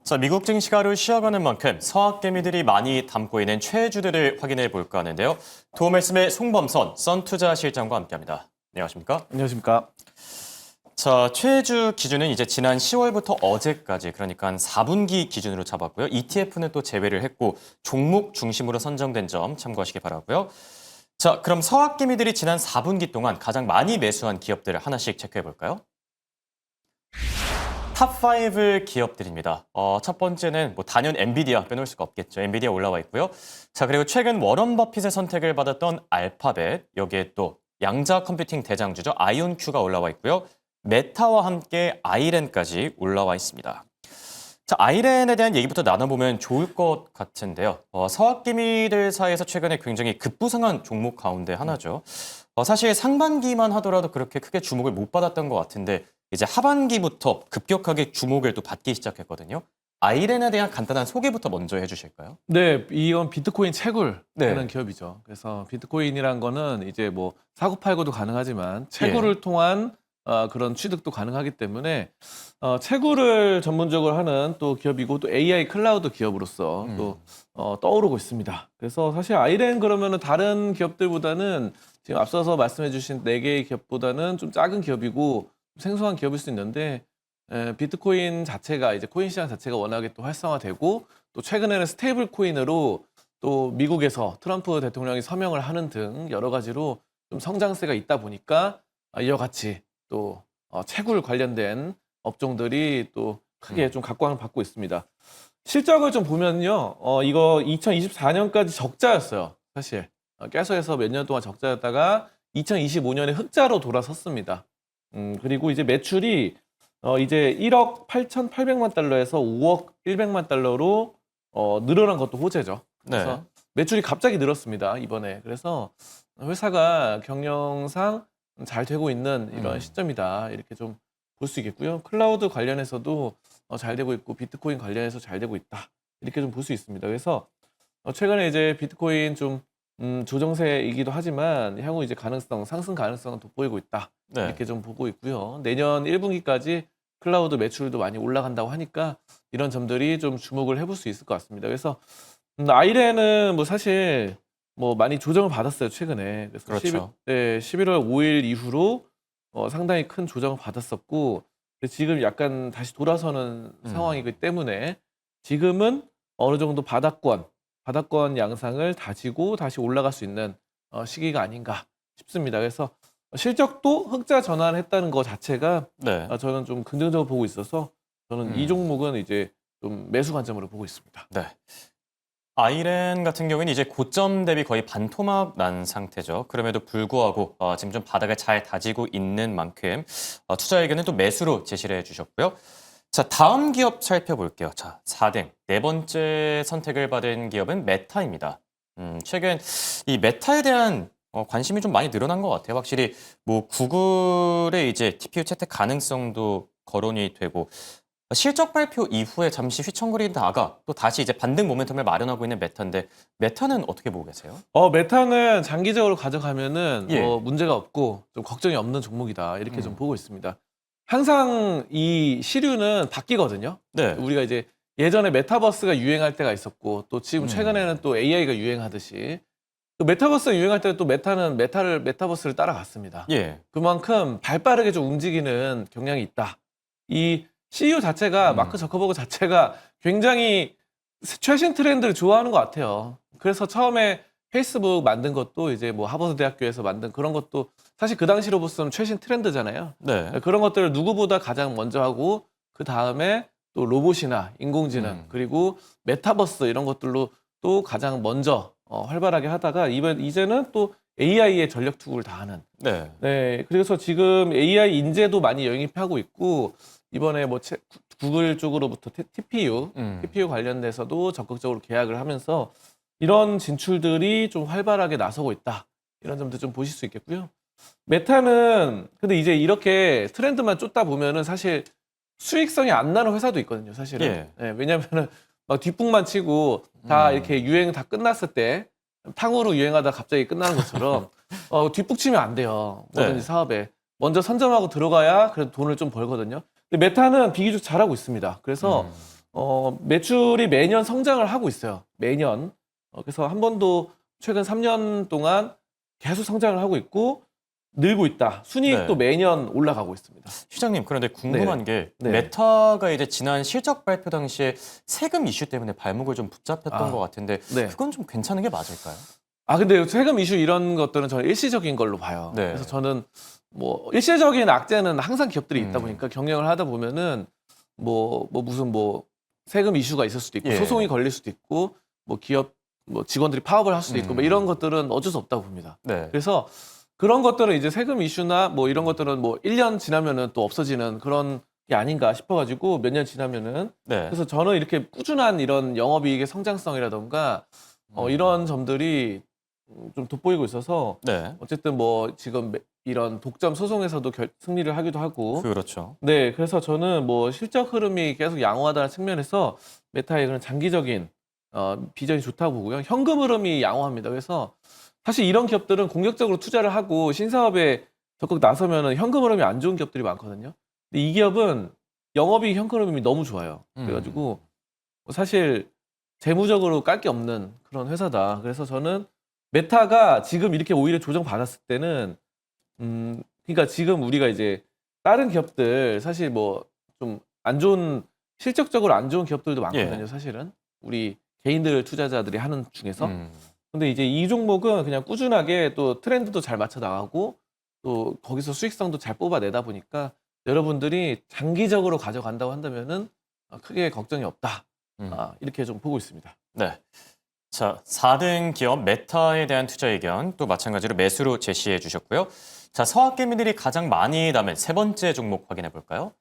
자, 미국 증시가 하루 쉬어가는 만큼 서학개미들이 많이 담고 있는 최애주들을 확인해 볼까 하는데요. 도움 말씀에 송범선 썬투자실장과 함께합니다. 안녕하십니까? 안녕하십니까. 자, 최애주 기준은 이제 지난 10월부터 어제까지, 그러니까 한 4분기 기준으로 잡았고요. ETF는 또 제외를 했고 종목 중심으로 선정된 점 참고하시기 바라고요. 자, 그럼 서학개미들이 지난 4분기 동안 가장 많이 매수한 기업들을 하나씩 체크해 볼까요? 탑5 기업들입니다. 첫 번째는 단연 엔비디아 빼놓을 수가 없겠죠. 엔비디아 올라와 있고요. 자, 그리고 최근 워런 버핏의 선택을 받았던 알파벳, 여기에 또 양자 컴퓨팅 대장주죠. 아이온큐가 올라와 있고요. 메타와 함께 아이렌까지 올라와 있습니다. 자, 아이렌에 대한 얘기부터 나눠보면 좋을 것 같은데요. 서학개미들 사이에서 최근에 굉장히 급부상한 종목 가운데 하나죠. 사실 상반기만 하더라도 그렇게 크게 주목을 못 받았던 것 같은데 이제 하반기부터 급격하게 주목을 또 받기 시작했거든요. 아이렌에 대한 간단한 소개부터 먼저 해주실까요? 네, 이건 비트코인 채굴 네. 하는 기업이죠. 그래서 비트코인이란 거는 이제 뭐 사고 팔고도 가능하지만 채굴을 통한 그런 취득도 가능하기 때문에 채굴을 전문적으로 하는 또 기업이고 또 AI 클라우드 기업으로서 또 떠오르고 있습니다. 그래서 사실 아이렌 그러면은 다른 기업들보다는 지금 앞서서 말씀해주신 4개의 기업보다는 좀 작은 기업이고 생소한 기업일 수 있는데 비트코인 자체가 이제 코인 시장 자체가 워낙에 또 활성화되고 또 최근에는 스테이블 코인으로 또 미국에서 트럼프 대통령이 서명을 하는 등 여러 가지로 좀 성장세가 있다 보니까 이와 같이 또 채굴 관련된 업종들이 또 크게 좀 각광을 받고 있습니다. 실적을 좀 보면요, 이거 2024년까지 적자였어요. 사실 계속해서 몇 년 동안 적자였다가 2025년에 흑자로 돌아섰습니다. 그리고 이제 매출이 이제 1억 8,800만 달러에서 5억 100만 달러로 늘어난 것도 호재죠. 그래서 네. 매출이 갑자기 늘었습니다, 이번에. 그래서 회사가 경영상 잘 되고 있는 이런 시점이다. 이렇게 좀 볼 수 있겠고요. 클라우드 관련해서도 잘 되고 있고 비트코인 관련해서 잘 되고 있다. 이렇게 좀 볼 수 있습니다. 그래서 최근에 이제 비트코인 좀 조정세이기도 하지만 향후 이제 상승 가능성은 돋보이고 있다. 네. 이렇게 좀 보고 있고요. 내년 1분기까지 클라우드 매출도 많이 올라간다고 하니까 이런 점들이 좀 주목을 해볼 수 있을 것 같습니다. 그래서 아이렌은 뭐 사실 뭐 많이 조정을 받았어요, 최근에. 그래서 그렇죠. 11월 5일 이후로 상당히 큰 조정을 받았었고 근데 지금 약간 다시 돌아서는 상황이기 때문에 지금은 어느 정도 바닥권 양상을 다지고 다시 올라갈 수 있는 시기가 아닌가 싶습니다. 그래서 실적도 흑자 전환했다는 것 자체가 네. 저는 좀 긍정적으로 보고 있어서 저는 이 종목은 이제 좀 매수 관점으로 보고 있습니다. 네. 아이렌 같은 경우에는 이제 고점 대비 거의 반토막 난 상태죠. 그럼에도 불구하고 지금 좀 바닥을 잘 다지고 있는 만큼 투자 의견은 또 매수로 제시를 해주셨고요. 자, 다음 기업 살펴볼게요. 자, 4등. 네 번째 선택을 받은 기업은 메타입니다. 최근 이 메타에 대한 관심이 좀 많이 늘어난 것 같아요. 확실히 뭐 구글의 이제 TPU 채택 가능성도 거론이 되고 실적 발표 이후에 잠시 휘청거리다가 또 다시 이제 반등 모멘텀을 마련하고 있는 메타인데 메타는 어떻게 보고 계세요? 메타는 장기적으로 가져가면은 예. 문제가 없고 좀 걱정이 없는 종목이다. 이렇게 좀 보고 있습니다. 항상 이 시류는 바뀌거든요. 네. 우리가 이제 예전에 메타버스가 유행할 때가 있었고 또 지금 최근에는 또 AI가 유행하듯이 또 메타버스가 유행할 때는 또 메타버스를 따라갔습니다. 예. 그만큼 발빠르게 좀 움직이는 경향이 있다. 이 CEO 자체가 마크 저커버그 자체가 굉장히 최신 트렌드를 좋아하는 것 같아요. 그래서 처음에 페이스북 만든 것도 이제 뭐 하버드 대학교에서 만든 그런 것도 사실 그 당시로서는 최신 트렌드잖아요. 네. 그런 것들을 누구보다 가장 먼저 하고 그 다음에 또 로봇이나 인공지능 그리고 메타버스 이런 것들로 또 가장 먼저 활발하게 하다가 이제는 또 AI에 전력 투구를 다하는. 네. 네, 그래서 지금 AI 인재도 많이 영입하고 있고 이번에 뭐 구글 쪽으로부터 TPU 관련돼서도 적극적으로 계약을 하면서 이런 진출들이 좀 활발하게 나서고 있다. 이런 점도 좀 보실 수 있겠고요. 메타는 근데 이제 이렇게 트렌드만 쫓다 보면은 사실 수익성이 안 나는 회사도 있거든요, 사실은. 예. 네, 왜냐면은 막 뒷북만 치고 다 이렇게 유행 다 끝났을 때 탕후루 유행하다 갑자기 끝나는 것처럼 뒷북 치면 안 돼요. 뭐든지 네. 사업에. 먼저 선점하고 들어가야 그래도 돈을 좀 벌거든요. 근데 메타는 비교적 잘하고 있습니다. 그래서 매출이 매년 성장을 하고 있어요. 매년. 그래서 한 번도 최근 3년 동안 계속 성장을 하고 있고 늘고 있다. 순이익도 네. 매년 올라가고 있습니다. 시장님, 그런데 궁금한 게 네. 메타가 이제 지난 실적 발표 당시에 세금 이슈 때문에 발목을 좀 붙잡혔던 것 같은데 네. 그건 좀 괜찮은 게 맞을까요? 근데 세금 이슈 이런 것들은 저는 일시적인 걸로 봐요. 네. 그래서 저는 뭐 일시적인 악재는 항상 기업들이 있다 보니까 경영을 하다 보면은 무슨 세금 이슈가 있을 수도 있고 예. 소송이 걸릴 수도 있고 기업 직원들이 파업을 할 수도 있고 뭐 이런 것들은 어쩔 수 없다고 봅니다. 네. 그래서 그런 것들은 이제 세금 이슈나 이런 것들은 1년 지나면은 또 없어지는 그런 게 아닌가 싶어가지고 몇 년 지나면은 네. 그래서 저는 이렇게 꾸준한 이런 영업이익의 성장성이라던가 이런 점들이 좀 돋보이고 있어서 네. 어쨌든 지금 이런 독점 소송에서도 승리를 하기도 하고 그렇죠. 네, 그래서 저는 실적 흐름이 계속 양호하다는 측면에서 메타의 그런 장기적인 비전이 좋다고 보고요. 현금 흐름이 양호합니다. 그래서 사실 이런 기업들은 공격적으로 투자를 하고 신사업에 적극 나서면은 현금 흐름이 안 좋은 기업들이 많거든요. 근데 이 기업은 영업이익 현금 흐름이 너무 좋아요. 그래가지고 사실 재무적으로 깔 게 없는 그런 회사다. 그래서 저는 메타가 지금 이렇게 오히려 조정받았을 때는 그러니까 지금 우리가 이제 다른 기업들 사실 좀 안 좋은 실적적으로 안 좋은 기업들도 많거든요. 예. 사실은 우리 개인들 투자자들이 하는 중에서. 음. 근데 이제 이 종목은 그냥 꾸준하게 또 트렌드도 잘 맞춰 나가고 또 거기서 수익성도 잘 뽑아내다 보니까 여러분들이 장기적으로 가져간다고 한다면은 크게 걱정이 없다. 이렇게 좀 보고 있습니다. 네. 자, 4등 기업 메타에 대한 투자 의견 또 마찬가지로 매수로 제시해 주셨고요. 자, 서학개미들이 가장 많이 담은 세 번째 종목 확인해 볼까요?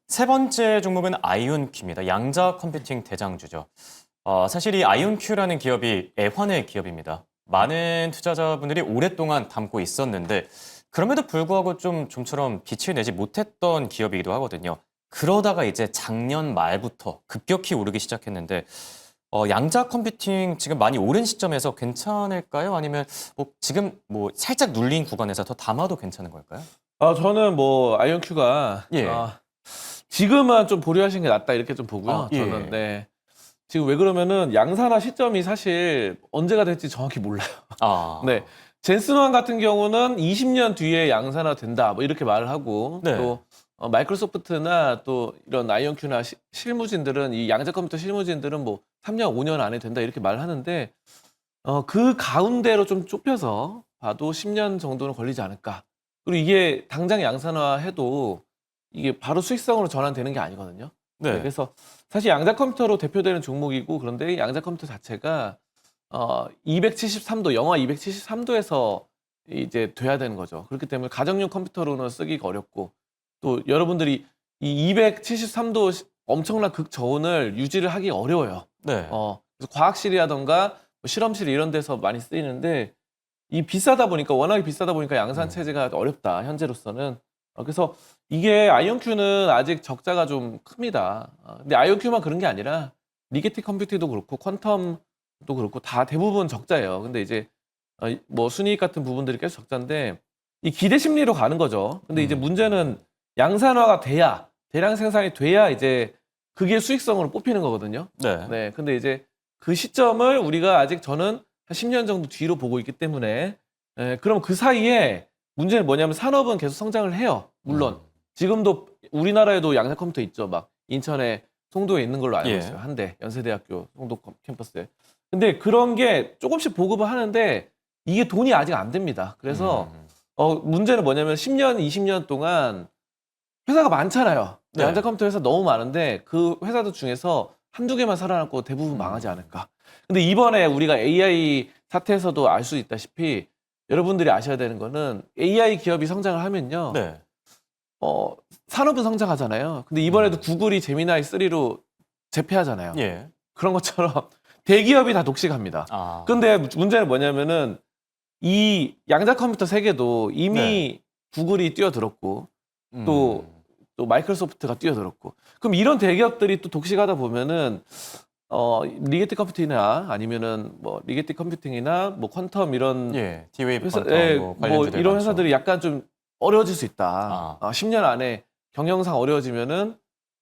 세 번째 종목은 아이온큐입니다. 양자 컴퓨팅 대장주죠. 사실 이 아이온큐라는 기업이 애환의 기업입니다. 많은 투자자분들이 오랫동안 담고 있었는데 그럼에도 불구하고 좀처럼 빛을 내지 못했던 기업이기도 하거든요. 그러다가 이제 작년 말부터 급격히 오르기 시작했는데 양자 컴퓨팅 지금 많이 오른 시점에서 괜찮을까요? 아니면 지금 살짝 눌린 구간에서 더 담아도 괜찮은 걸까요? 저는 아이온큐가 예. 지금은 좀 보류하시는 게 낫다 이렇게 좀 보고요. 예. 저는 네. 지금 왜 그러면은 양산화 시점이 사실 언제가 될지 정확히 몰라요. 네. 젠슨환 같은 경우는 20년 뒤에 양산화 된다 이렇게 말을 하고 네. 또 마이크로소프트나 또 이런 아이온큐나 실무진들은 이 양자 컴퓨터 실무진들은 3년 5년 안에 된다 이렇게 말을 하는데 그 가운데로 좀 좁혀서 봐도 10년 정도는 걸리지 않을까. 그리고 이게 당장 양산화해도 이게 바로 수익성으로 전환되는 게 아니거든요. 네. 그래서 사실 양자 컴퓨터로 대표되는 종목이고 그런데 양자 컴퓨터 자체가 273도, 영하 273도에서 이제 돼야 되는 거죠. 그렇기 때문에 가정용 컴퓨터로는 쓰기가 어렵고 또 여러분들이 이 273도 엄청난 극저온을 유지를 하기 어려워요. 네. 그래서 과학실이라던가 실험실 이런 데서 많이 쓰이는데 이 워낙에 비싸다 보니까 양산 체제가 어렵다 현재로서는. 그래서 이게 아이온큐는 아직 적자가 좀 큽니다. 근데 아이온큐만 그런 게 아니라 리게티 컴퓨팅도 그렇고 퀀텀도 그렇고 다 대부분 적자예요. 근데 이제 순이익 같은 부분들이 계속 적자인데 이 기대 심리로 가는 거죠. 근데 이제 문제는 양산화가 돼야 대량 생산이 돼야 이제 그게 수익성으로 뽑히는 거거든요. 네. 네. 근데 이제 그 시점을 우리가 아직 저는 한 10년 정도 뒤로 보고 있기 때문에 그럼 그 사이에 문제는 뭐냐면 산업은 계속 성장을 해요. 물론 지금도 우리나라에도 양자 컴퓨터 있죠. 막 인천에 송도에 있는 걸로 알고 예. 있어요. 한대 연세대학교 송도 캠퍼스에. 근데 그런 게 조금씩 보급을 하는데 이게 돈이 아직 안 됩니다. 그래서 문제는 뭐냐면 10년, 20년 동안 회사가 많잖아요. 네. 양자 컴퓨터 회사 너무 많은데 그 회사들 중에서 한두 개만 살아남고 대부분 망하지 않을까. 근데 이번에 우리가 AI 사태에서도 알 수 있다시피 여러분들이 아셔야 되는 거는 AI 기업이 성장을 하면요. 네. 산업은 성장하잖아요. 근데 이번에도 구글이 제미나이 3로 재패하잖아요. 예. 그런 것처럼 대기업이 다 독식합니다. 근데 문제는 뭐냐면은 이 양자 컴퓨터 세계도 이미 구글이 뛰어들었고 또 마이크로소프트가 뛰어들었고 그럼 이런 대기업들이 또 독식하다 보면은 리게티 컴퓨팅이나 아니면은 리게티 컴퓨팅이나 퀀텀 이런 D-Wave 회사, 퀀텀 관련주들 이런 많죠. 회사들이 약간 좀 어려워질 수 있다. 10년 안에 경영상 어려워지면은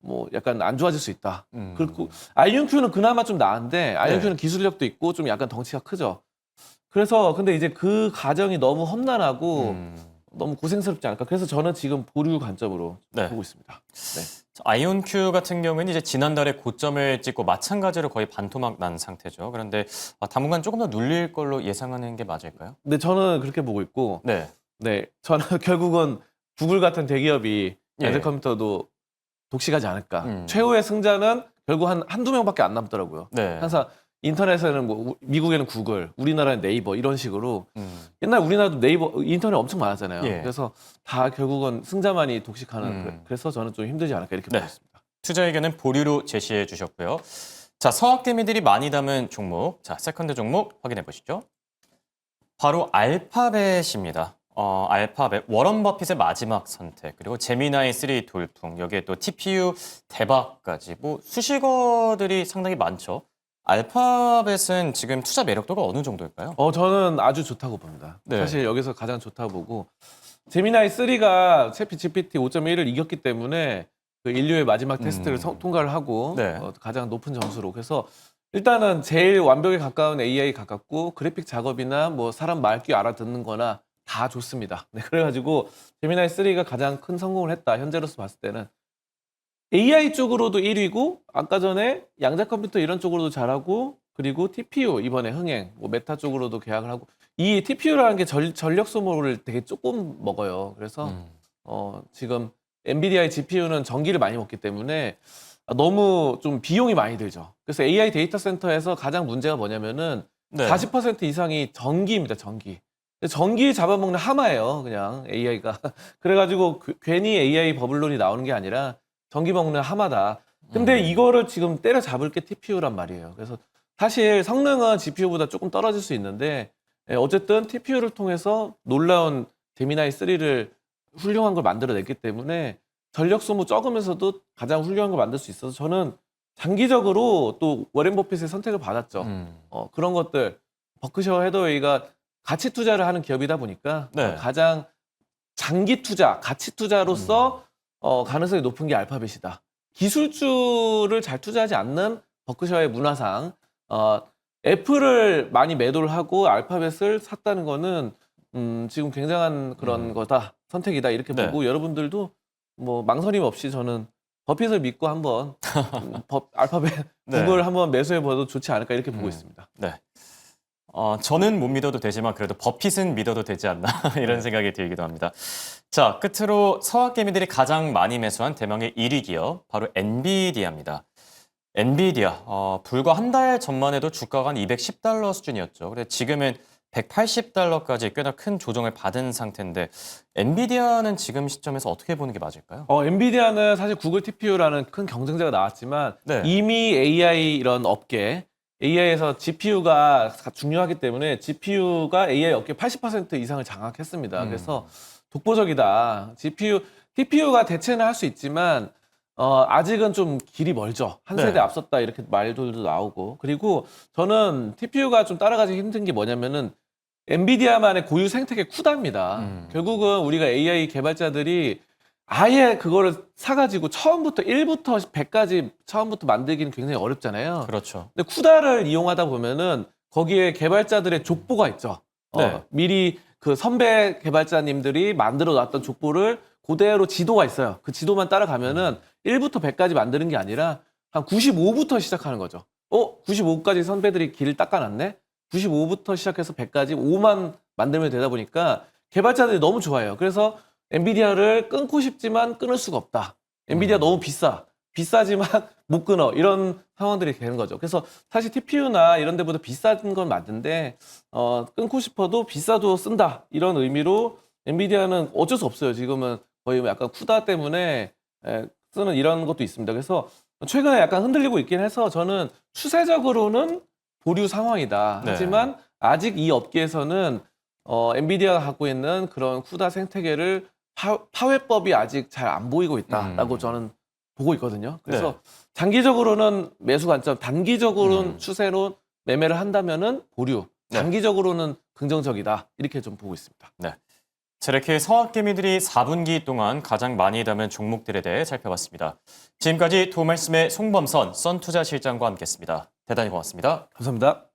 뭐 약간 안 좋아질 수 있다. 음. 그리고 아이온큐는 그나마 좀 나은데 아이온큐는 네. 기술력도 있고 좀 약간 덩치가 크죠. 그래서 근데 이제 그 과정이 너무 험난하고 음. 너무 고생스럽지 않을까. 그래서 저는 지금 보류 관점으로 네. 보고 있습니다. 네. 아이온큐 같은 경우에는 이제 지난달에 고점을 찍고 마찬가지로 거의 반토막 난 상태죠. 그런데 당분간 조금 더 눌릴 걸로 예상하는 게 맞을까요? 근데 저는 그렇게 보고 있고, 네. 네, 저는 결국은 구글 같은 대기업이 예. 엔젤 컴퓨터도 독식하지 않을까. 음. 최후의 승자는 결국 한두 명밖에 안 남더라고요. 네. 항상 인터넷에는 뭐 미국에는 구글, 우리나라는 네이버 이런 식으로 음. 옛날 우리나라도 네이버 인터넷 엄청 많았잖아요. 예. 그래서 다 결국은 승자만이 독식하는 음. 그래서 저는 좀 힘들지 않을까 이렇게 네. 보고 있습니다. 투자 의견은 보류로 제시해 주셨고요. 자, 서학개미들이 많이 담은 종목. 자, 세컨드 종목 확인해 보시죠. 바로 알파벳입니다. 알파벳, 워런 버핏의 마지막 선택, 그리고 제미나이 3 돌풍, 여기에 또 TPU 대박까지 뭐 수식어들이 상당히 많죠. 알파벳은 지금 투자 매력도가 어느 정도일까요? 저는 아주 좋다고 봅니다. 네. 사실 여기서 가장 좋다고 보고 제미나이 3가 챗 GPT 5.1을 이겼기 때문에 그 인류의 마지막 테스트를 통과를 하고 네. 가장 높은 점수로 그래서 일단은 제일 완벽에 가까운 AI 가깝고 그래픽 작업이나 뭐 사람 말귀 알아듣는 거나 다 좋습니다. 네, 그래가지고 제미나이 3가 가장 큰 성공을 했다. 현재로서 봤을 때는 AI 쪽으로도 1위고 아까 전에 양자 컴퓨터 이런 쪽으로도 잘하고 그리고 TPU 이번에 흥행 뭐 메타 쪽으로도 계약을 하고 이 TPU라는 게 전력 소모를 되게 조금 먹어요. 그래서 지금 엔비디아의 GPU는 전기를 많이 먹기 때문에 너무 좀 비용이 많이 들죠. 그래서 AI 데이터 센터에서 가장 문제가 뭐냐면은 네. 40% 이상이 전기입니다. 전기. 근데 전기 잡아먹는 하마예요. 그냥 AI가. 그래가지고 괜히 AI 버블론이 나오는 게 아니라 전기 먹는 하마다. 근데 이거를 지금 때려잡을 게 TPU란 말이에요. 그래서 사실 성능은 GPU보다 조금 떨어질 수 있는데 어쨌든 TPU를 통해서 놀라운 제미나이 3를 훌륭한 걸 만들어냈기 때문에 전력 소모 적으면서도 가장 훌륭한 걸 만들 수 있어서 저는 장기적으로 또 워렌 버핏의 선택을 받았죠. 그런 것들 버크셔 해더웨이가 가치 투자를 하는 기업이다 보니까 네. 가장 장기 투자, 가치 투자로서 가능성이 높은 게 알파벳이다. 기술주를 잘 투자하지 않는 버크셔의 문화상 애플을 많이 매도를 하고 알파벳을 샀다는 거는 지금 굉장한 그런 거다. 선택이다. 이렇게 네. 보고 여러분들도 뭐 망설임 없이 저는 버핏을 믿고 한번 알파벳 네. 구글 한번 매수해 봐도 좋지 않을까 이렇게 보고 있습니다. 네. 저는 못 믿어도 되지만 그래도 버핏은 믿어도 되지 않나 이런 생각이 들기도 합니다. 자, 끝으로 서학개미들이 가장 많이 매수한 대망의 1위 기업 바로 엔비디아입니다. 엔비디아 불과 한 달 전만 해도 주가가 한 $210 수준이었죠. 근데 지금은 $180까지 꽤나 큰 조정을 받은 상태인데 엔비디아는 지금 시점에서 어떻게 보는 게 맞을까요? 엔비디아는 사실 구글 TPU라는 큰 경쟁자가 나왔지만 네. 이미 AI 이런 업계 AI에서 GPU가 중요하기 때문에 GPU가 AI 업계 80% 이상을 장악했습니다. 그래서 독보적이다. TPU가 대체는 할 수 있지만 아직은 좀 길이 멀죠. 한 세대 네. 앞섰다 이렇게 말들도 나오고 그리고 저는 TPU가 좀 따라가기 힘든 게 뭐냐면은 엔비디아만의 고유 생태계 쿠다입니다. 결국은 우리가 AI 개발자들이 아예 그거를 사가지고 처음부터 1부터 100까지 처음부터 만들기는 굉장히 어렵잖아요. 그렇죠. 근데 쿠다를 이용하다 보면은 거기에 개발자들의 족보가 있죠. 네. 미리 그 선배 개발자님들이 만들어 놨던 족보를 그대로 지도가 있어요. 그 지도만 따라가면은 1부터 100까지 만드는 게 아니라 한 95부터 시작하는 거죠. 95까지 선배들이 길을 닦아놨네? 95부터 시작해서 100까지 5만 만들면 되다 보니까 개발자들이 너무 좋아해요. 그래서 엔비디아를 끊고 싶지만 끊을 수가 없다. 엔비디아 너무 비싸지만 못 끊어. 이런 상황들이 되는 거죠. 그래서 사실 TPU나 이런 데보다 비싼 건 맞는데 끊고 싶어도 비싸도 쓴다. 이런 의미로 엔비디아는 어쩔 수 없어요. 지금은 거의 약간 쿠다 때문에 쓰는 이런 것도 있습니다. 그래서 최근에 약간 흔들리고 있긴 해서 저는 추세적으로는 보류 상황이다. 네. 하지만 아직 이 업계에서는 엔비디아가 갖고 있는 그런 쿠다 생태계를 파회법이 아직 잘 안 보이고 있다라고 저는 보고 있거든요. 그래서 네. 장기적으로는 매수 관점, 단기적으로는 추세로 매매를 한다면은 보류, 네. 장기적으로는 긍정적이다. 이렇게 좀 보고 있습니다. 네. 자, 이렇게 성악개미들이 4분기 동안 가장 많이 담은 종목들에 대해 살펴봤습니다. 지금까지 도움 말씀의 송범선 썬투자실장과 함께했습니다. 대단히 고맙습니다. 감사합니다.